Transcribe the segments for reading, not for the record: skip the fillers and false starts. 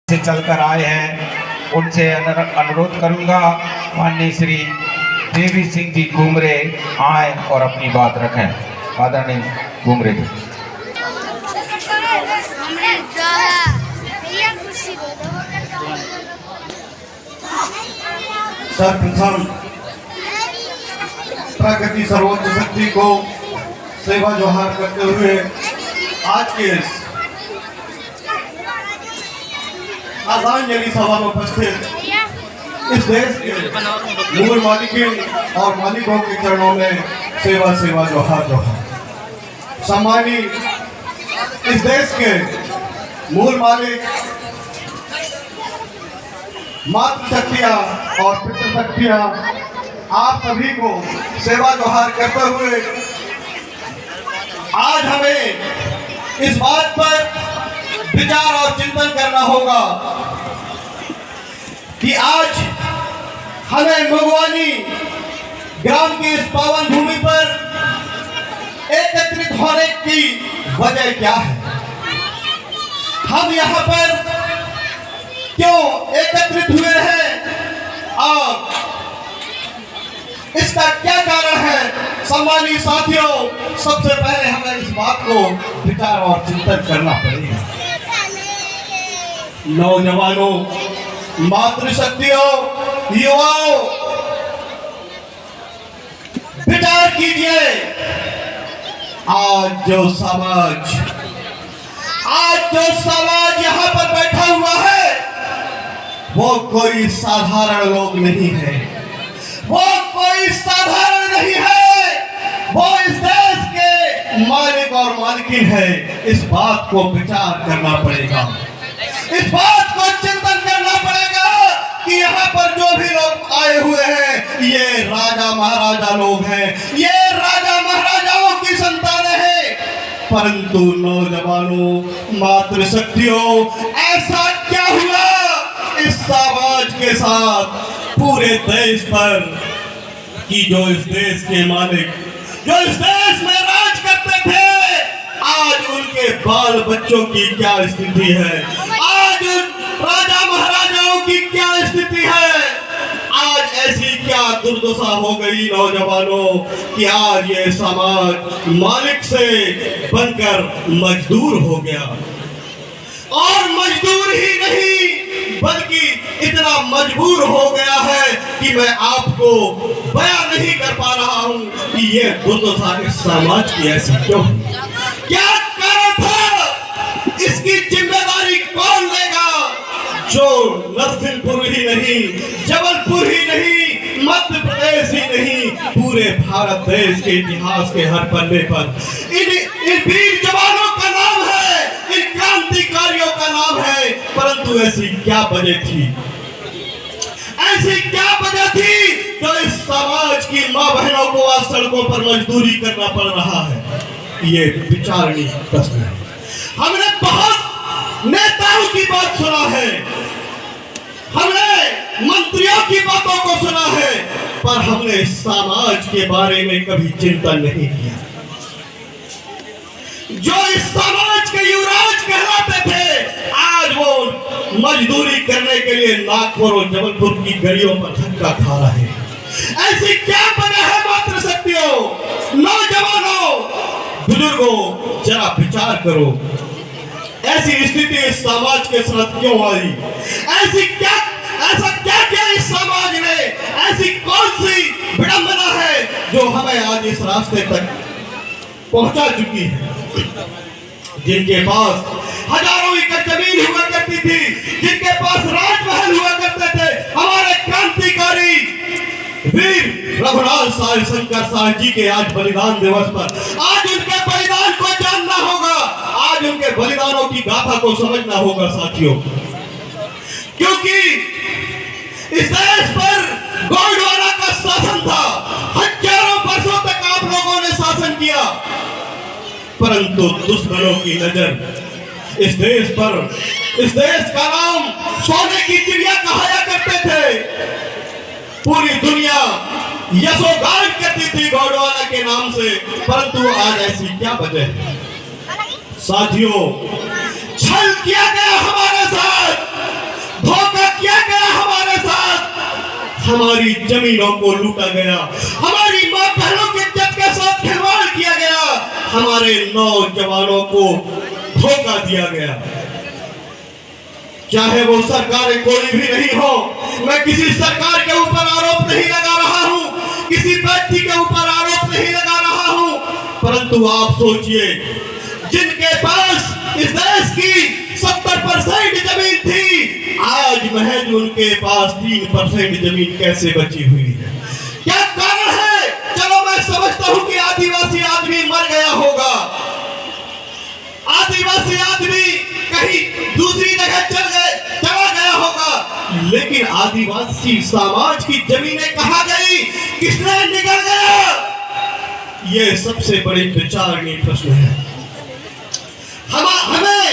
से चलकर आए हैं उनसे अनुरोध करूंगा माननीय श्री देवी सिंह जी घुमरे आए और अपनी बात रखें। आदरणीय घुमरे जी। सर्वप्रथम प्रकृति सर्वोच्च शक्ति को सेवा जोहार करते हुए आज के आदरणीय सभा में उपस्थित इस देश के मूल मालिकिन और मालिकों के चरणों में सेवा सेवा जोहार जोहार। सम्मानित इस देश के मूल मालिक, मातृशक्तियां और पितृशक्तियां, आप सभी को सेवा जोहार करते हुए आज हमें इस बात पर विचार और चिंतन करना होगा कि आज हमें मगवानी ग्राम की इस पावन भूमि पर एकत्रित होने की वजह क्या है, हम यहाँ पर क्यों एकत्रित हुए हैं और इसका क्या कारण है। सम्मानित साथियों, सबसे पहले हमें इस बात को विचार और चिंतन करना पड़ेगा। नौजवानों, मातृशक्तियों, युवाओं, विचार कीजिए। आज जो समाज यहाँ पर बैठा हुआ है वो कोई साधारण लोग नहीं है, वो कोई साधारण नहीं है, वो इस देश के मालिक और मालिकिन है। इस बात को विचार करना पड़ेगा, इस बात को चिंतन करना पड़ेगा कि यहाँ पर जो भी लोग आए हुए हैं ये राजा महाराजा लोग हैं, ये राजा महाराजाओं की संतानें हैं। परंतु नौजवानों, मातृशक्तियों, ऐसा क्या हुआ इस समाज के साथ पूरे देश पर कि जो इस देश के मालिक, जो इस देश में राज करते थे, आज उनके बाल बच्चों की क्या स्थिति है, आज राजा महाराजाओं की क्या स्थिति है। आज ऐसी क्या दुर्दशा हो गई नौजवानों कि आज ये समाज मालिक से बनकर मजदूर हो गया। और मजदूर ही नहीं बल्कि इतना मजबूर हो गया है कि मैं आपको बयान नहीं कर पा रहा हूं कि ये दुर्दशा इस समाज की ऐसी क्यों, क्या कारण था, इसकी जिम्मेदारी कौन लेगा। जो नरसिंहपुर ही नहीं, जबलपुर ही नहीं, मध्य प्रदेश ही नहीं, पूरे भारत देश के इतिहास के हर पन्ने पर इन वीर जवानों का नाम है, इन क्रांतिकारियों का नाम है। परंतु ऐसी क्या वजह थी, ऐसी क्या वजह थी जो इस समाज की मां बहनों को आज सड़कों पर मजदूरी करना पड़ रहा है। ये विचारणीय प्रश्न है। हमने बहुत नेताओं की बात सुना है, हमने मंत्रियों की बातों को सुना है, पर हमने समाज के बारे में कभी चिंतन नहीं किया। जो इस समाज के युवराज कहलाते थे, आज वो मजदूरी करने के लिए नागपुर और जबलपुर की गलियों पर धक्का खा रहे हैं। ऐसी क्या वजह है मातृशक्तियों, नौजवानों, बुजुर्गों, जरा विचार करो। ऐसी स्थिति इस समाज के साथ क्यों आई, ऐसा क्या किया इस समाज ने, ऐसी कौन सी विडंबना है जो हमें आज इस रास्ते तक पहुंचा चुकी है। जिनके पास हजारों एकड़ जमीन हुआ करती थी, जिनके पास राजमहल हुआ करते थे, हमारे क्रांतिकारी वीर रघुनाथ साय शंकर साय जी के आज बलिदान दिवस पर आज उनके बलिदान को जानना होगा, आज उनके बलिदानों की गाथा को समझना होगा साथियों। क्योंकि इस देश पर गोंडवाना का शासन था, हजारों वर्षों तक आप लोगों ने शासन किया, परंतु दुश्मनों की नजर इस देश पर, इस देश का नाम सोने की चिड़िया कहाया करते थे। पूरी दुनिया यशोगान करती थी गोंडवाना के नाम से, परंतु आज ऐसी क्या वजह है। साथियों, छल किया गया हमारे साथ, हमारी जमीनों को लूटा गया, हमारी मां बहनों के इज्जत के साथ खिलवाड़ किया गया, हमारे नौजवानों को धोखा दिया गया। चाहे वो सरकार कोई भी नहीं हो, मैं किसी सरकार के ऊपर आरोप नहीं लगा रहा हूं, किसी व्यक्ति के ऊपर आरोप नहीं लगा रहा हूं, परंतु आप सोचिए, जिनके पास इस देश की 70% जमीन थी, आज महज उनके पास 3% जमीन कैसे बची हुई है? क्या कारण है? चलो मैं समझता हूं कि आदिवासी आदमी मर गया होगा, आदिवासी आदमी कहीं दूसरी जगह चला गया होगा, लेकिन आदिवासी समाज की जमीनें कहां गई, किसने निकल गया? यह सबसे बड़ी विचारणीय प्रश्न है। हमें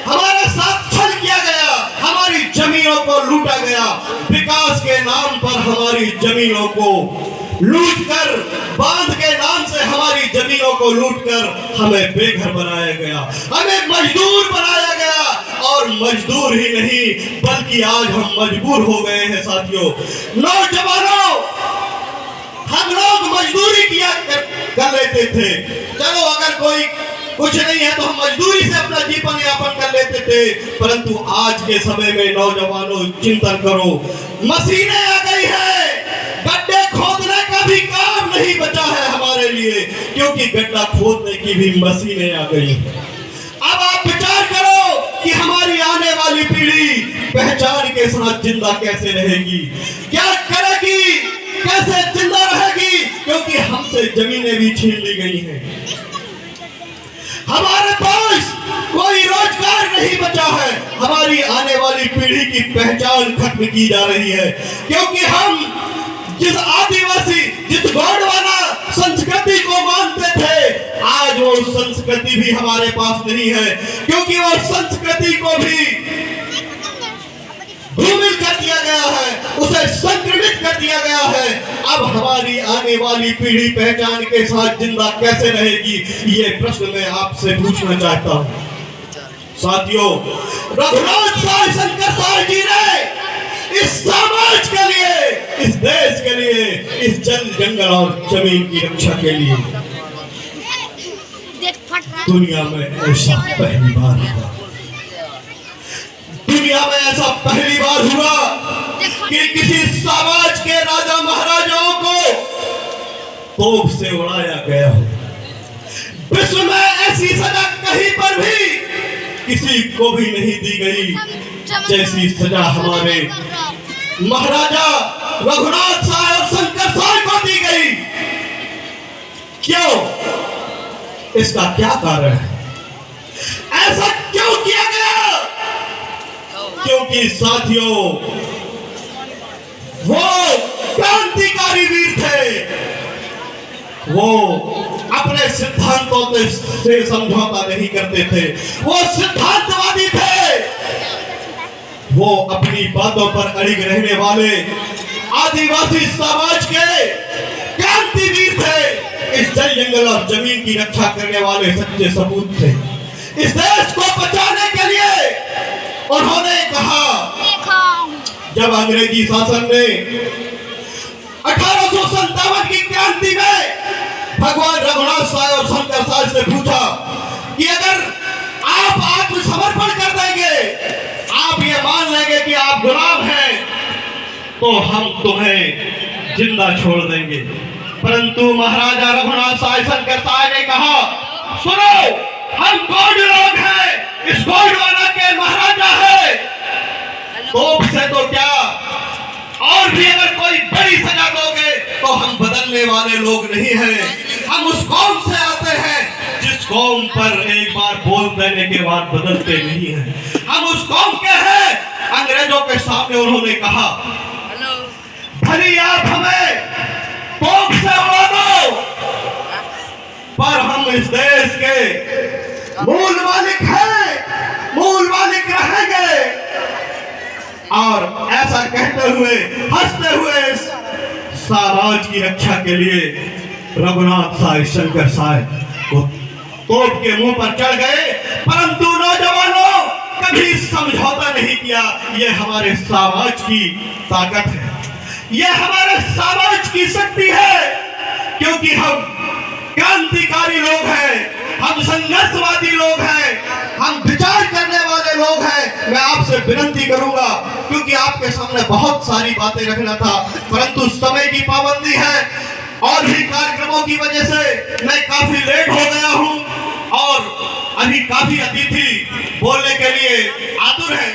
हमारे साथ छल किया गया, हमारी जमीनों को लूटा गया, विकास के नाम पर हमारी जमीनों को लूटकर, बांध के नाम से हमारी जमीनों को लूटकर हमें बेघर बनाया गया, हमें मजदूर बनाया गया, और मजदूर ही नहीं बल्कि आज हम मजबूर हो गए हैं साथियों। नौजवानों, हम लोग मजदूरी किया कर लेते थे, चलो अगर कोई कुछ नहीं है तो हम मजदूरी से अपना जीवन यापन कर लेते थे, परंतु आज के समय में नौजवानों चिंतन करो, मशीनें आ गई है, गड्ढे खोदने का भी काम नहीं बचा है हमारे लिए, क्योंकि गड्ढा खोदने की भी मशीनें आ गई। अब आप विचार करो कि हमारी आने वाली पीढ़ी पहचान के साथ जिंदा कैसे रहेगी, क्या करेगी, कैसे जिंदा रहेगी, क्योंकि हमसे जमीनें भी छीन ली गई हैं, हमारे पास कोई रोजगार नहीं बचा है, हमारी आने वाली पीढ़ी की पहचान खत्म की जा रही है, क्योंकि हम जिस आदिवासी, जिस गोंडवाना संस्कृति को मानते थे, आज वो संस्कृति भी हमारे पास नहीं है, क्योंकि वो संस्कृति को भी धूमिल कर दिया गया है, उसे संक्रमित कर दिया गया है। अब हमारी आने वाली पीढ़ी पहचान के साथ जिंदा कैसे रहेगी, ये प्रश्न मैं आपसे पूछना चाहता हूं। साथियों, रघुनाथ साय शंकर साय जी ने इस समाज के लिए, इस देश के लिए, इस जल जंगल और जमीन की रक्षा के लिए दुनिया में ऐसा पहली बार हुआ, दुनिया में ऐसा पहली बार हुआ कि किसी समाज के राजा महाराजाओं को तोप से उड़ाया गया हो। विश्व में ऐसी सजा कहीं पर भी किसी को भी नहीं दी गई जैसी सजा हमारे महाराजा रघुनाथ साय और शंकर साय को दी गई। क्यों? इसका क्या कारण है? ऐसा क्यों किया गया? क्योंकि साथियों, वो क्रांतिकारी वीर थे, वो अपने सिद्धांतों से समझौता नहीं करते थे, वो सिद्धांतवादी थे, वो अपनी बातों पर अड़िग रहने वाले आदिवासी समाज के क्रांतिवीर थे, इस जल जंगल और जमीन की रक्षा करने वाले सच्चे सपूत थे। इस देश को बचाने के लिए उन्होंने कहा, जब अंग्रेजी शासन ने 1857 की क्रांति में भगवान रघुनाथ साय और शंकर साय से पूछा कि अगर आप आत्मसमर्पण कर देंगे, आप ये मान लेंगे कि आप गुलाम हैं, तो हम तुम्हें जिंदा छोड़ देंगे। परंतु महाराजा रघुनाथ साय शंकर साय ने कहा, सुनो, हम गोंड लोग हैं, इस गोंडवाना के महाराजा है, तोप से तो क्या, और भी अगर कोई बड़ी सजा दोगे तो हम बदलने वाले लोग नहीं हैं। हम उस कौम से आते हैं जिस कौम पर एक बार बोल देने के बाद बदलते नहीं हैं। हम उस कौम के हैं। अंग्रेजों के सामने उन्होंने कहा, भले आप हमें तोप से उड़ा दो, पर हम इस देश के मूल मालिक हैं, मूल मालिक रहेंगे। और ऐसा कहते हुए, हंसते हुए साम्राज्य की रक्षा के लिए रघुनाथ साय शंकर साय वो तोप के मुंह पर चढ़ गए, परंतु नौजवानों कभी समझौता नहीं किया। ये हमारे समाज की ताकत है, ये हमारे समाज की शक्ति है, क्योंकि हम क्रांतिकारी लोग हैं, हम संघर्षवादी लोग हैं, हम विचार करने वाले लोग हैं। मैं आपसे विनती करूंगा, क्योंकि आपके सामने बहुत सारी बातें रखना था, परंतु समय की पाबंदी है और भी कार्यक्रमों की वजह से मैं काफी लेट हो गया हूं और अभी काफी अतिथि बोलने के लिए आतुर हैं।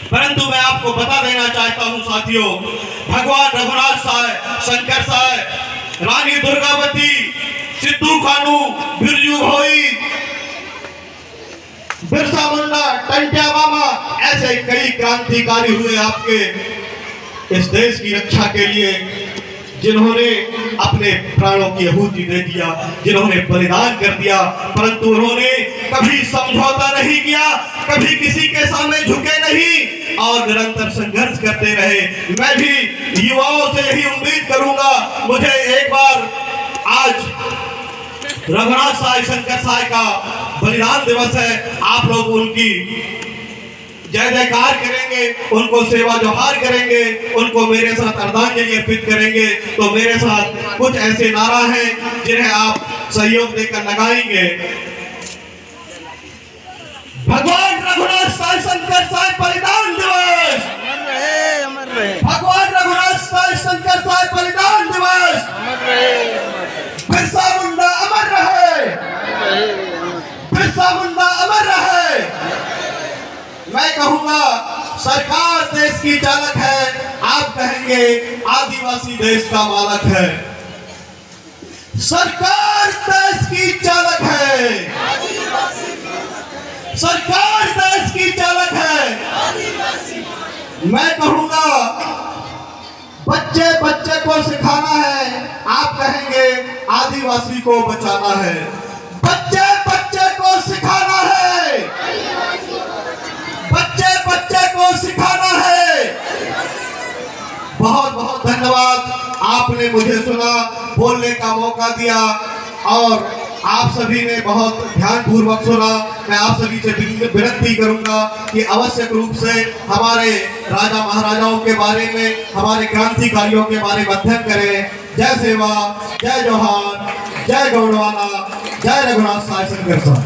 परंतु मैं आपको बता देना चाहता हूं साथियों, भगवान रघुनाथ साहब, शंकर साहब, रानी दुर्गावती, सिद्धू कानू, बिरजू भोई, बिरसा मुंडा, टंट्या मामा, ऐसे कई क्रांतिकारी हुए आपके इस देश की रक्षा के लिए, जिन्होंने अपने प्राणों की आहुति दे दिया, जिन्होंने बलिदान कर दिया, परंतु उन्होंने कभी समझौता नहीं किया, कभी किसी के सामने झुके नहीं और निरंतर संघर्ष करते रहे। मैं भी युवाओं से यही उम्मीद करूंगा, मुझे एक बार आज रघुनाथ साहब, शंकर साहब का बलिदान दिवस है, आप लोग उनकी जय जयकार करेंगे, उनको सेवा जोहार करेंगे, उनको मेरे साथ अर्धांजलि अर्पित करेंगे। तो मेरे साथ कुछ ऐसे नारा हैं जिन्हें आप सहयोग देकर लगाएंगे। भगवान रघुनाथ साहब, शंकर साहब बलिदान दिवस, भगवान रघुनाथ साहब, शंकर साहब बलिदान दिवस, बिरसा मुंडा अमर रहे, बिरसा मुंडा अमर रहे। मैं कहूंगा सरकार देश की चालक है, आप कहेंगे आदिवासी देश का मालक है। सरकार देश की चालक है, सरकार देश की चालक है। मैं कहूंगा बच्चे बच्चे को सिखाना है, आप कहेंगे आदिवासी को बचाना है। बच्चे बच्चे को सिखाना है, बच्चे बच्चे को सिखाना है। बहुत बहुत धन्यवाद, आपने मुझे सुना, बोलने का मौका दिया और आप सभी ने बहुत ध्यानपूर्वक सुना। मैं आप सभी से विनती करूंगा कि आवश्यक रूप से हमारे राजा महाराजाओं के बारे में, हमारे क्रांतिकारियों के बारे में अध्ययन करें। जय सेवा, जय जोहार, जय गौंडवाना, जय रघुनाथ साहब, शंकर साहब।